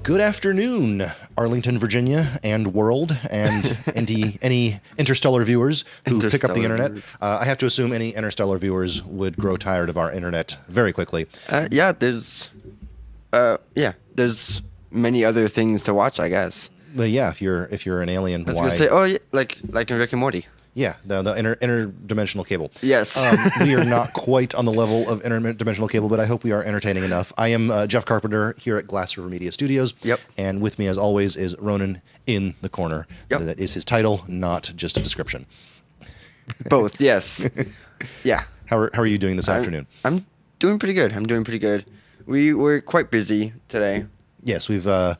Good afternoon, Arlington, Virginia, and world, and any interstellar viewers who pick up the internet. I have to assume any interstellar viewers would grow tired of our internet very quickly. There's many other things to watch, I guess. But yeah, if you're an alien, I was gonna say, like in Rick and Morty. Yeah, the interdimensional cable. Yes. We are not quite on the level of interdimensional cable, but I hope we are entertaining enough. I am Jeff Carpenter here at Glass River Media Studios. Yep. And with me, as always, is Ronan in the corner. Yep. That is his title, not just a description. Both, yes. Yeah. How are you doing this afternoon? I'm doing pretty good. We were quite busy today. Yes, we're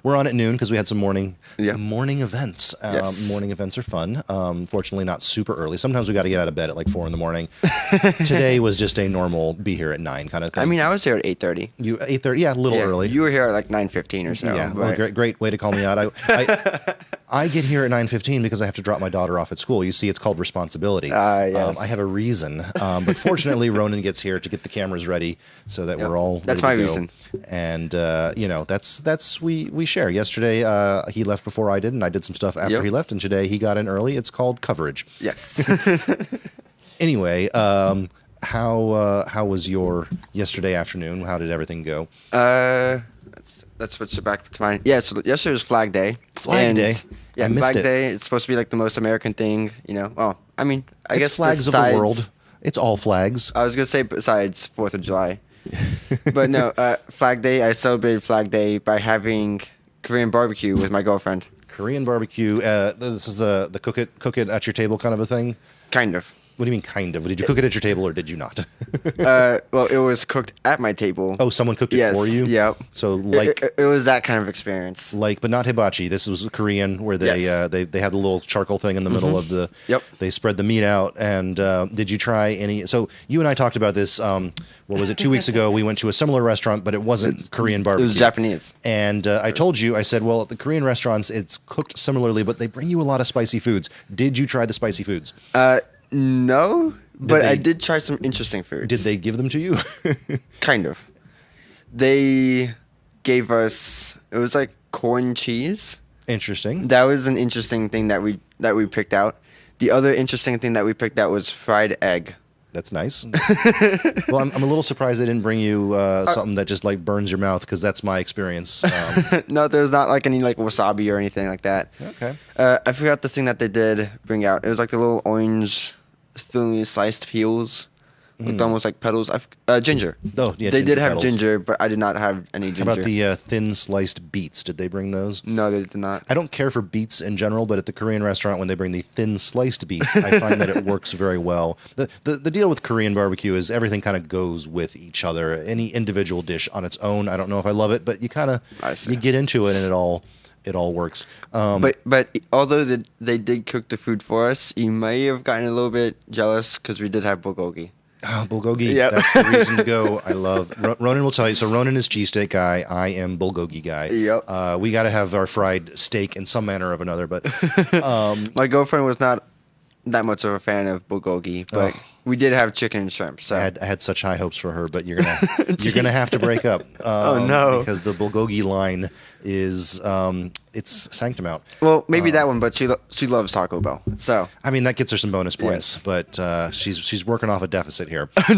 on at noon because we had some morning events. Yes. Morning events are fun. Fortunately, not super early. Sometimes we got to get out of bed at like 4 a.m. Today was just a normal be here at 9 kind of thing. I mean, I was here at 8:30. You 8:30? Yeah, a little early. You were here at like 9:15 or so. Yeah, well, great way to call me out. I get here at 9:15 because I have to drop my daughter off at school. You see, it's called responsibility. Yes. I have a reason, but fortunately, Ronan gets here to get the cameras ready so that we're all. That's ready my to go. reason. And that's we share. Yesterday, he left before I did, and I did some stuff after he left. And today, he got in early. It's called coverage. Yes. Anyway, how was your yesterday afternoon? How did everything go? Let's switch it back to mine. Yeah, so yesterday was Flag Day. Flag Day? Yeah, I missed Flag it. Day. It's supposed to be like the most American thing, you know. Well, I mean, I It's guess flags of the world. It's all flags. I was gonna say besides 4th of July, but no. Flag Day. I celebrated Flag Day by having Korean barbecue with my girlfriend. Korean barbecue. This is the cook it at your table kind of a thing. Kind of. What do you mean, kind of? Did you cook it at your table or did you not? Well, it was cooked at my table. Oh, someone cooked it for you? Yep. So like, it was that kind of experience. but not hibachi. This was Korean where they Yes. they have the little charcoal thing in the middle of the. Yep. They spread the meat out. And did you try any? So you and I talked about this. What was it? 2 weeks ago, we went to a similar restaurant, but it wasn't Korean It barbecue. was Japanese. And I told you, I said, well, at the Korean restaurants, it's cooked similarly, but they bring you a lot of spicy foods. Did you try the spicy foods? No, but they- I did try some interesting foods. Did they give them to you? Kind of. They gave us. It was like corn cheese. Interesting. That was an interesting thing that we picked out. The other interesting thing that we picked out was fried egg. That's nice. Well, I'm a little surprised they didn't bring you something that just like burns your mouth because that's my experience. No, there's not like any like wasabi or anything like that. Okay. I forgot the thing that they did bring out. It was like the little orange, thinly sliced peels, looked almost like petals. Ginger. Oh, yeah, They ginger did have petals. ginger, but I did not have any ginger. How about the thin sliced beets? Did they bring those? No, they did not. I don't care for beets in general, but at the Korean restaurant, when they bring the thin sliced beets, I find that it works very well. The deal with Korean barbecue is everything kind of goes with each other. Any individual dish on its own, I don't know if I love it, but you kind of I see. you get into it and it all works. But although they did cook the food for us, you may have gotten a little bit jealous because we did have bulgogi. Oh, bulgogi, Yep. that's the reason to go. I love Ronan will tell you. So Ronan is cheesesteak guy. I am bulgogi guy. Yep. We got to have our fried steak in some manner or another. But My girlfriend was not that much of a fan of bulgogi, but Oh. we did have chicken and shrimp. So I had such high hopes for her, but you're gonna have to break up. Oh, no. Because the bulgogi line is it's sanctum out. well, maybe that one, but she loves Taco Bell. So I mean that gets her some bonus points, Yes. but she's working off a deficit here. no,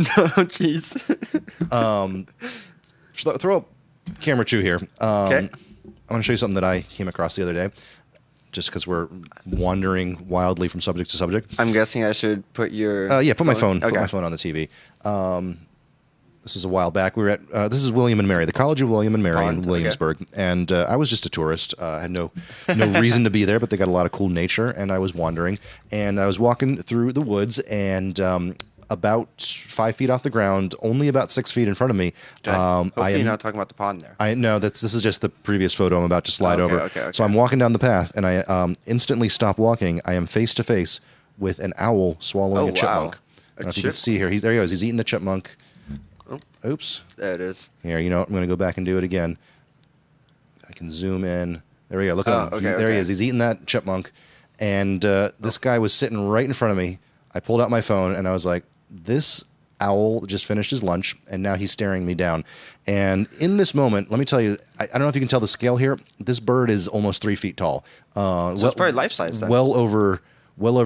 jeez. Throw up camera 2 here. Okay. I want to show you something that I came across the other day. Just because we're wandering wildly from subject to subject. I'm guessing I should put your Put my phone. Okay. Put my phone on the TV. This was a while back. We were at this is William and Mary, the College of William and Mary in Pond, okay. Williamsburg, and I was just a tourist. I had no reason to be there, but they got a lot of cool nature, and I was wandering, and I was walking through the woods, and about 5 feet off the ground, only about 6 feet in front of me. Okay. I Hopefully am you're not talking about the pond there. I know this is just the previous photo I'm about to slide Okay, over. okay. So I'm walking down the path, and I instantly stop walking. I am face to face with an owl swallowing Oh, a chipmunk. wow. I don't know if you can see here. There he goes. He's eating the chipmunk. Oops. There it is. Here, you know what? I'm going to go back and do it again. I can zoom in. There we go. Look at him. Okay, There he okay. is. He's eating that chipmunk. And this guy was sitting right in front of me. I pulled out my phone, and I was like, this owl just finished his lunch, and now he's staring me down. And in this moment, let me tell you, I don't know if you can tell the scale here. This bird is almost 3 feet tall. So it's probably life-size then. Well over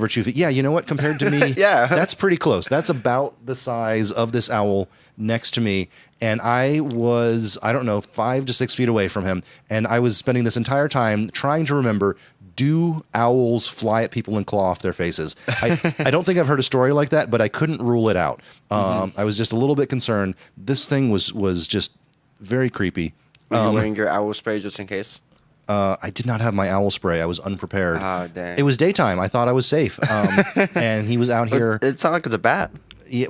2 feet. Yeah, you know what? Compared to me, Yeah. that's pretty close. That's about the size of this owl next to me. And I was, I don't know, 5 to 6 feet away from him. And I was spending this entire time trying to remember, do owls fly at people and claw off their faces? I don't think I've heard a story like that, but I couldn't rule it out. I was just a little bit concerned. This thing was just very creepy. Were you wearing your owl spray just in case? I did not have my owl spray. I was unprepared. Oh, dang. It was daytime. I thought I was safe. And he was out here. It's not like it's a bat. Yeah,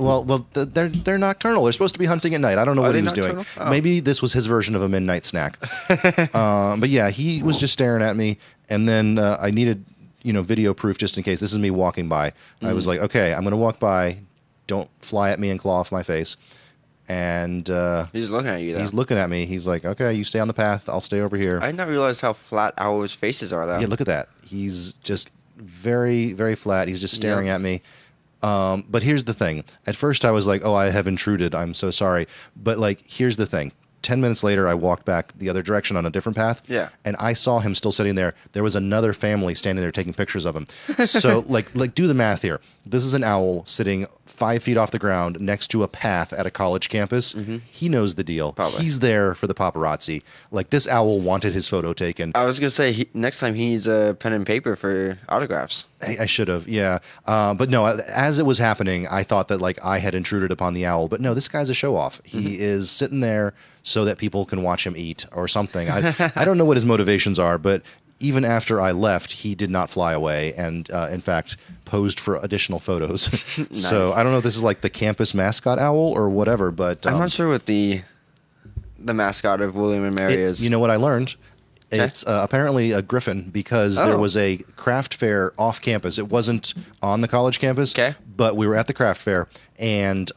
they're nocturnal. They're supposed to be hunting at night. I don't know what they he was doing. nocturnal? Oh. Maybe this was his version of a midnight snack. But yeah, he was just staring at me. And then I needed, video proof just in case. This is me walking by. I was like, okay, I'm going to walk by. Don't fly at me and claw off my face. And He's looking at you, though. he's looking at me. He's like, okay, you stay on the path. I'll stay over here. I did not realize how flat owls' faces are, though. Yeah, look at that. He's just very, very flat. He's just staring at me. But here's the thing. At first, I was like, oh, I have intruded. I'm so sorry. But, here's the thing. 10 minutes later, I walked back the other direction on a different path. Yeah. And I saw him still sitting there. There was another family standing there taking pictures of him. So, do the math here. This is an owl sitting 5 feet off the ground next to a path at a college campus. He knows the deal. Probably. He's there for the paparazzi. This owl wanted his photo taken. I was going to say, next time he needs a pen and paper for autographs. I should have, yeah. But no, as it was happening, I thought that I had intruded upon the owl. But no, this guy's a show off. He is sitting there so that people can watch him eat or something. I don't know what his motivations are, but even after I left, he did not fly away and, in fact, posed for additional photos. Nice. So I don't know if this is the campus mascot owl or whatever, but I'm not sure what the mascot of William and Mary is. you know what I learned? Okay. It's apparently a griffin because there was a craft fair off campus. It wasn't on the college campus, Okay. but we were at the craft fair, and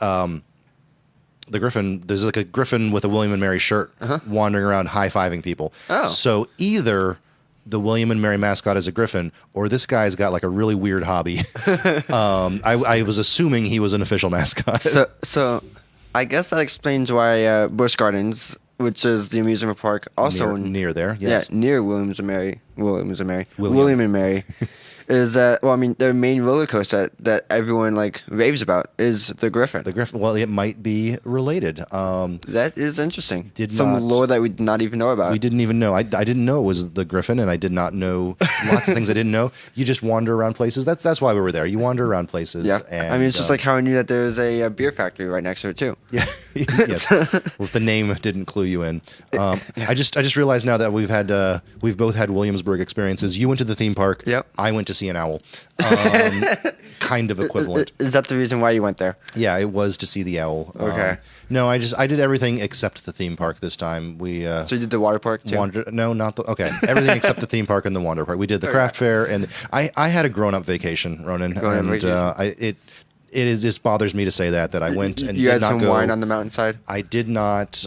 the griffin, there's a griffin with a William and Mary shirt wandering around high-fiving people. Oh. So either the William and Mary mascot is a griffin, or this guy's got a really weird hobby. I was assuming he was an official mascot. So I guess that explains why Busch Gardens, which is the amusement park, also near there, yes. Yeah, near William and Mary, is their main roller coaster that everyone raves about is the Griffin. The griffin, well, it might be related. That is interesting. Did Some not- lore that we did not even know about. We didn't even know. I didn't know it was the griffin, and I did not know lots of things I didn't know. You just wander around places. That's why we were there. You wander around places. Yeah, And, it's just like how I knew that there's a beer factory right next to it too. yeah. Yes. Well, if the name didn't clue you in. I just realized now that we've both had Williamsburg experiences. You went to the theme park. Yep. I went to see an owl. Kind of equivalent. Is that the reason why you went there? Yeah, it was to see the owl. Okay. No, I did everything except the theme park this time. We So you did the water park too? No, not the. Okay, everything except the theme park and the water park. We did the craft fair, and I had a grown-up vacation, Ronan, Grown-up and vacation. it just bothers me to say that I went and you did had not some go. wine on the mountainside? I did not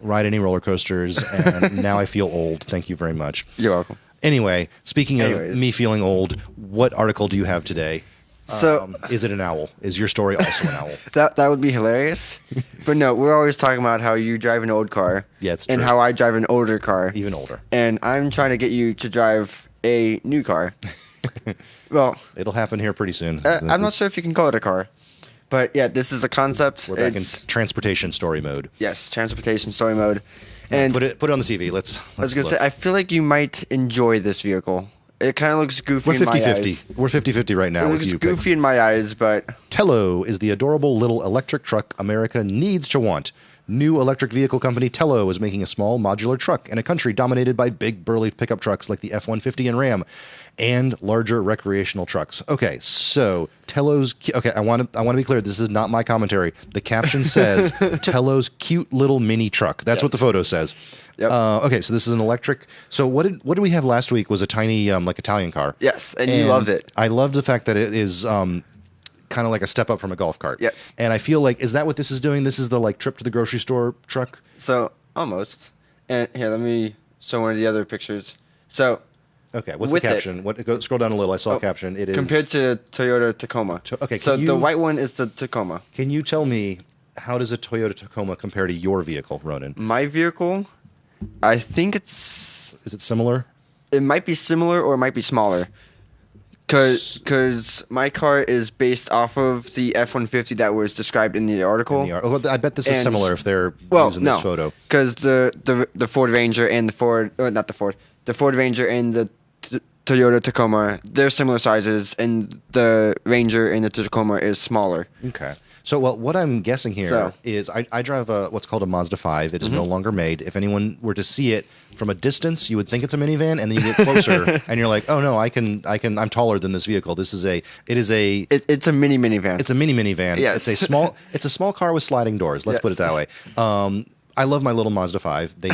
ride any roller coasters, and now I feel old. Thank you very much. You're welcome. Anyway, speaking of Anyways. me feeling old, what article do you have today? So Is it an owl? Is your story also an owl? that would be hilarious. But no, we're always talking about how you drive an old car. Yeah, it's And true. how I drive an older car. Even older. And I'm trying to get you to drive a new car. Well, It'll happen here pretty soon. I'm not sure if you can call it a car. But yeah, this is a concept. We're back in transportation story mode. Yes, transportation story mode. And Put it on the CV. Let's I was going to look. say, I feel like you might enjoy this vehicle. It kind of looks goofy We're in my 50-50. eyes. We're 50-50 right now It with looks you. goofy in my eyes, but Tello is the adorable little electric truck America needs to want. New electric vehicle company Tello is making a small modular truck in a country dominated by big burly pickup trucks like the F-150 and Ram and larger recreational trucks. Okay, so Tello's okay, I want to be clear, this is not my commentary. The caption says Tello's cute little mini truck. That's what the photo says. Yep. Okay, so this is an electric. So what did we have last week was a tiny Italian car. yes, and you loved it. I love the fact that it is kind of like a step up from a golf cart. Yes. And I feel like, is that what this is doing? This is the trip to the grocery store truck? So, almost. And here, let me show one of the other pictures. So, Okay, what's the with it. caption? Scroll down a little. I saw a caption. It is Compared to Toyota Tacoma. Okay, so can the you- white one is the Tacoma. Can you tell me how does a Toyota Tacoma compare to your vehicle, Ronan? My vehicle, I think it's Is it similar? it might be similar or it might be smaller. Because my car is based off of the F-150 that was described in the article. Well, I bet this is And- similar if they're Well, using no, this photo. because the Ford Ranger and the Ford Ranger and the Toyota Tacoma, they're similar sizes, and the Ranger and the Tacoma is smaller. Okay. So, well, what I'm guessing here So- is I drive what's called a Mazda 5. It is no longer made. If anyone were to see it from a distance, you would think it's a minivan, and then you get closer, and you're like, oh no, I'm taller than this vehicle. It's It's a minivan. It's a minivan. Yes. It's a small car with sliding doors. Let's put it Yes. that way. I love my little Mazda 5. They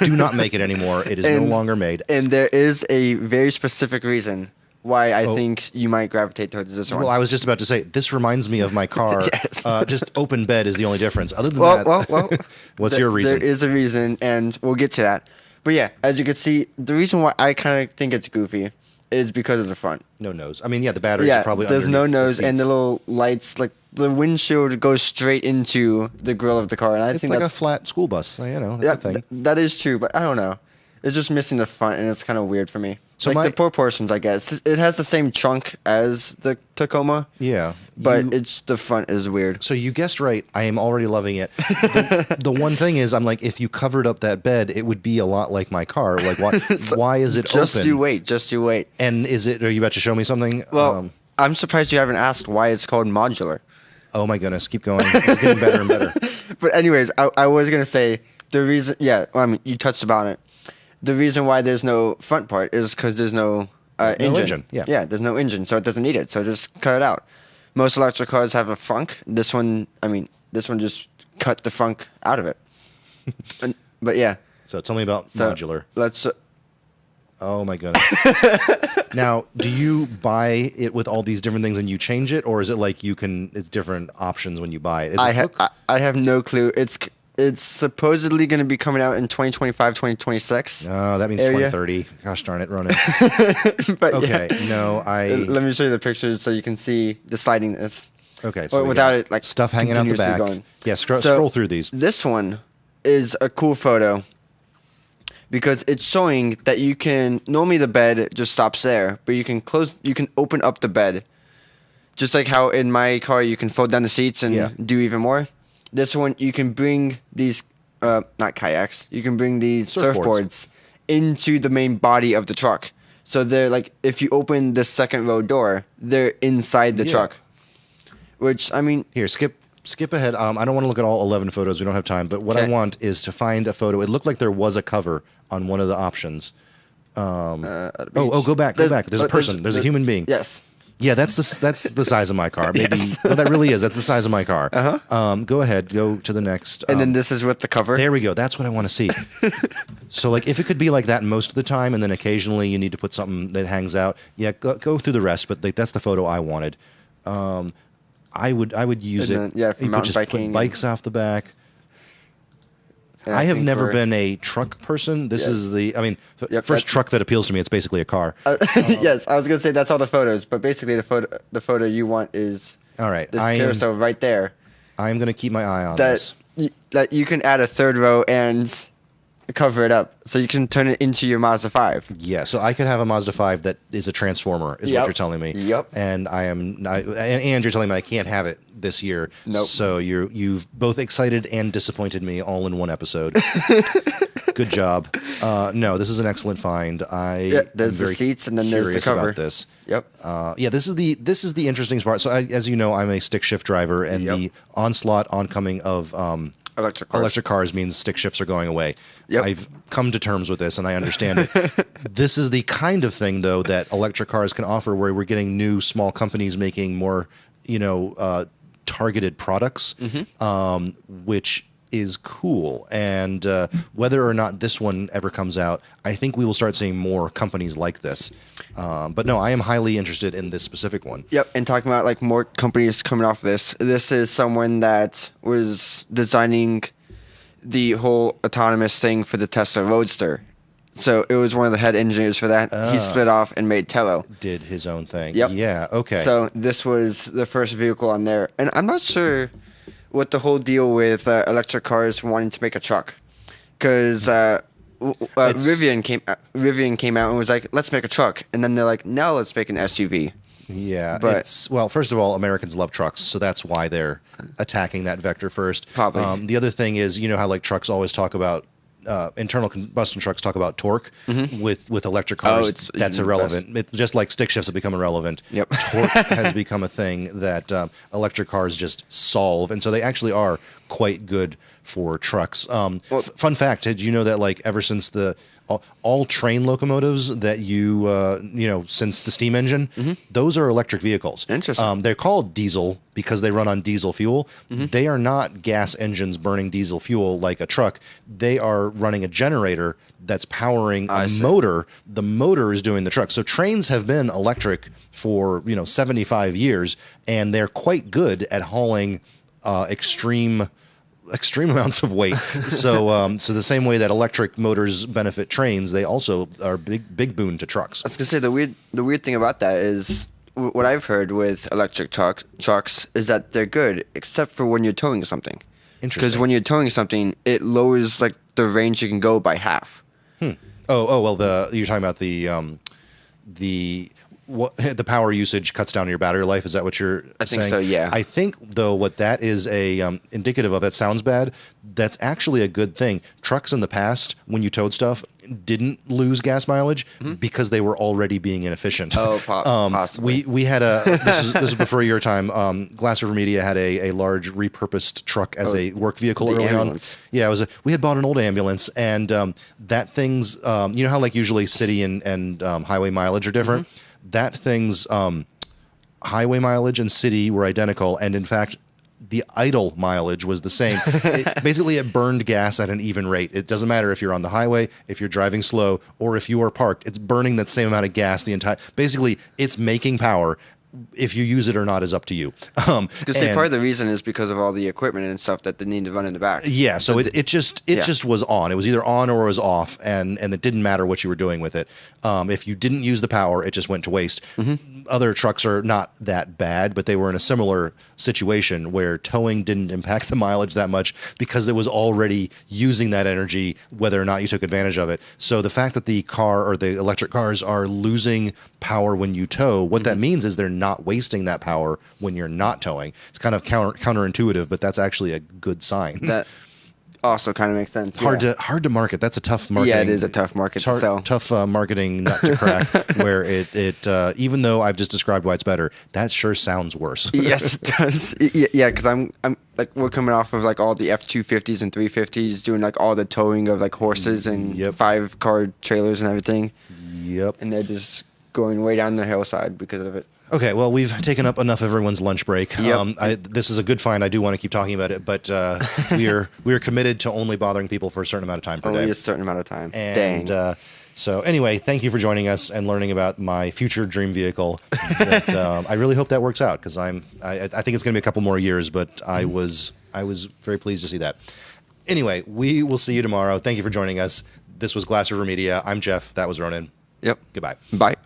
do not make it anymore. It is no And- longer made. And there is a very specific reason why I think you might gravitate towards this one. Well, I was just about to say, this reminds me of my car. Yes. Just open bed is the only difference. Other than well, that, what's your reason? There is a reason, and we'll get to that. But yeah, as you can see, the reason why I kind of think it's goofy is because of the front. No nose. I mean, yeah, the batteries are Yeah, probably there's no underneath nose, and the seats. little lights, like the windshield goes straight into the grill of the car, and I It's think like a that's flat school bus. You know, that's yeah, a thing. that is true. But I don't know. It's just missing the front, and it's kind of weird for me. So Like my- the proportions, I guess. It has the same trunk as the Tacoma, Yeah. but You- it's the front is weird. So you guessed right. I am already loving it. The one thing is, I'm like, if you covered up that bed, it would be a lot like my car. Like, why is it Just open? you wait. Just you wait. And are you about to show me something? Well, I'm surprised you haven't asked why it's called modular. Oh my goodness, keep going. It's getting better and better. But anyways, I was gonna say the reason. Yeah, well, I mean, you touched about it. The reason why there's no front part is because there's no engine. Yeah. Yeah, there's no engine, so it doesn't need it. So just cut it out. Most electric cars have a frunk. This one just cut the frunk out of it. But yeah. So tell me about So modular. Let's. Oh my goodness. Now, do you buy it with all these different things and you change it, or is it like it's different options when you buy it? I have no clue. It's supposedly going to be coming out in 2025, 2026. Oh, that means area. 2030. Gosh darn it, Ronan. But Okay, yeah. no, Let me show you the pictures so you can see the slidiness. Okay, Or we without got it, like, stuff hanging out the continuously back. going. Yeah, So, scroll through these. This one is a cool photo because it's showing that you can normally the bed just stops there, but you can open up the bed. Just like how in my car you can fold down the seats and Yeah. do even more. This one you can bring these not kayaks, you can bring these surfboards into the main body of the truck. So they're like if you open the second row door, they're inside the Yeah. truck. Which I mean Here, skip ahead. I don't want to look at all 11 photos. We don't have time. But what I Okay. want is to find a photo. It looked like there was a cover on one of the options. Go back. There's a person. There's a human being. Yes. Yeah, that's the size of my car. Maybe no, that really is. That's the size of my car. Go ahead. Go to the next. And then this is with the cover. There we go. That's what I want to see. So, like, if it could be like that most of the time, and then occasionally you need to put something that hangs out. Yeah, go through the rest. But like, that's the photo I wanted. I would use And it. then, yeah, for you could mountain just biking put and- bikes off the back. And I have think never we're- been a truck person. This Yes. is the. I mean, Yep, first that- truck that appeals to me. It's basically a car. Yes, I was gonna say that's all the photos, but basically the photo you want is All right, this I am. carousel right there. I'm going to keep my eye on this. That you can add a third row and cover it up, so you can turn it into your Mazda 5. Yeah, so I could have a Mazda 5 that is a transformer, is Yep. what you're telling me. Yep. And and you're telling me I can't have it this year. Nope. So you've both excited and disappointed me all in one episode. Good job. No, this is an excellent find. Yeah, there's am the very seats and then there's the curious cover. about this. Yep. Yeah, this is the interesting part. So as you know, I'm a stick shift driver, and Yep. the oncoming of Electric cars. electric cars means stick shifts are going away. Yep. I've come to terms with this, and I understand it. This is the kind of thing, though, that electric cars can offer, where we're getting new small companies making more, targeted products, which is cool. And whether or not this one ever comes out, I think we will start seeing more companies like this. But no, I am highly interested in this specific one. Yep, and talking about like more companies coming off this. This is someone that was designing the whole autonomous thing for the Tesla Roadster, So it was one of the head engineers for that. He split off and made Tello. Did his own thing. Yep. Yeah. Okay. So this was the first vehicle on there, and I'm not sure what the whole deal with electric cars wanting to make a truck, because Rivian came out and was like, let's make a truck, and then they're like, now let's make an SUV. Yeah, But- well, first of all, Americans love trucks, so that's why they're attacking that vector first. Probably. The other thing is, you know how like trucks always talk about internal combustion trucks talk about torque with electric cars. it's That's even irrelevant. Just like stick shifts have become irrelevant. Yep. Torque has become a thing that electric cars just solve, and so they actually are quite good for trucks. Fun fact: did you know that like ever since all train locomotives that since the steam engine, those are electric vehicles. Interesting. They're called diesel because they run on diesel fuel. They are not gas engines burning diesel fuel like a truck. They are running a generator that's powering a motor. The motor is doing the truck. So trains have been electric for 75 years, and they're quite good at hauling extreme amounts of weight. So the same way that electric motors benefit trains, they also are big boon to trucks. I was gonna say the weird thing about that is what I've heard with electric trucks is that they're good except for when you're towing something. Because Interesting. when you're towing something, it lowers like the range you can go by half. Well, you're talking about the power usage cuts down your battery life. Is that what you're saying? I think so, yeah. I think, though, what that is indicative of, that sounds bad, that's actually a good thing. Trucks in the past, when you towed stuff, didn't lose gas mileage because they were already being inefficient. Oh, possibly. We had this is before your time. Glass River Media had a large repurposed truck as a work vehicle the early ambulance. on. Yeah, we had bought an old ambulance, and that thing's you know how like usually city and highway mileage are different. That thing's highway mileage and city were identical, and in fact, the idle mileage was the same. Basically, it burned gas at an even rate. It doesn't matter if you're on the highway, if you're driving slow, or if you are parked. It's burning that same amount of gas the entire. Basically, it's making power. If you use it or not is up to you. Because part of the reason is because of all the equipment and stuff that they need to run in the back. Yeah, so it just was on. It was either on or it was off, and it didn't matter what you were doing with it. If you didn't use the power, it just went to waste. Other trucks are not that bad, but they were in a similar situation where towing didn't impact the mileage that much because it was already using that energy, whether or not you took advantage of it. So the fact that the car or the electric cars are losing power when you tow, what that means is they're not wasting that power when you're not towing. It's kind of counterintuitive, but that's actually a good sign. That also kind of makes sense. Hard to market. That's a tough marketing. Yeah, it is a tough market to sell. Tough marketing nut to crack. Where it even though I've just described why it's better, that sure sounds worse. Yes, it does. Yeah, because I'm like we're coming off of like all the F-250s and 350s doing like all the towing of like horses and 5-car trailers and everything. Yep. And they're just going way down the hillside because of it. Okay, well, we've taken up enough of everyone's lunch break. Yep. This is a good find. I do want to keep talking about it, but we are committed to only bothering people for a certain amount of time per day. Only a certain amount of time. And Dang. So anyway, thank you for joining us and learning about my future dream vehicle. That, I really hope that works out because I think it's going to be a couple more years, but I was very pleased to see that. Anyway, we will see you tomorrow. Thank you for joining us. This was Glass River Media. I'm Jeff. That was Ronan. Yep. Goodbye. Bye.